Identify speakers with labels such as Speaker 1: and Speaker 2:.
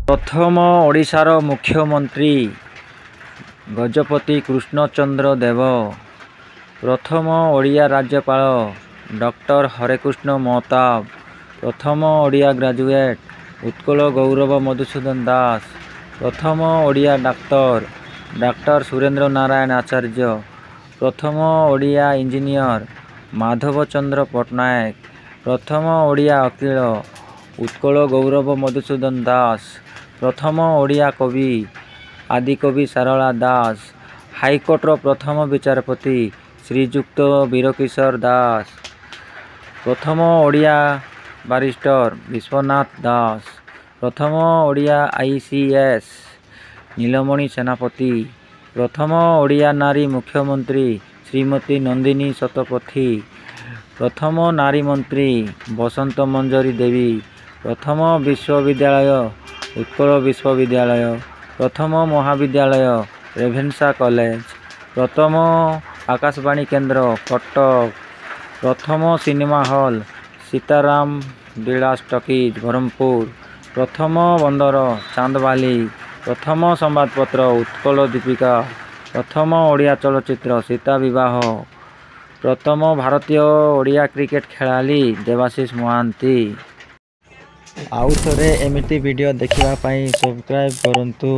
Speaker 1: प्रथम ओडिशार मुख्यमंत्री गजपति कृष्णचंद्र देव, प्रथम ओडिया राज्यपाल डॉक्टर हरेकृष्ण महताब, प्रथम ओडिया ग्रेजुएट उत्कल गौरव मधुसूदन दास, प्रथम ओडिया डाक्तर डॉक्टर सुरेंद्र नारायण आचार्य, प्रथम ओडिया इंजीनियर माधव चंद्र पट्टनायक, प्रथम ओडिया वकील उत्कल गौरव मधुसूदन दास, प्रथम ओडिया कवि आदिकवि सारला दास, हाईकोर्टर प्रथम विचारपति श्रीजुक्त वीरकिशोर दास, प्रथम ओडिया बारिस्टर विश्वनाथ दास, प्रथम ओडिया आईसीएस नीलमणि सेनापति, प्रथम ओडिया नारी मुख्यमंत्री श्रीमती नंदिनी शतपथी, प्रथम नारी मंत्री बसंत मंजरी देवी, प्रथम विश्वविद्यालय उत्कल विश्वविद्यालय, प्रथम महाविद्यालय रेभेन्सा कॉलेज, प्रथम आकाशवाणी केंद्र कटक, प्रथम सिनेमा हॉल सीताराम विलास टॉकीज ब्रह्मपुर, प्रथम बंदर चांदबाली, प्रथम संवादपत्र उत्कल दीपिका, प्रथम ओडिया चलचित्र सीता विवाह, प्रथम भारतीय ओडिया क्रिकेट खेलाली देवाशीष महांती। आउ थोड़े एमिटी वीडियो देखिबा पाई सब्सक्राइब करंतु।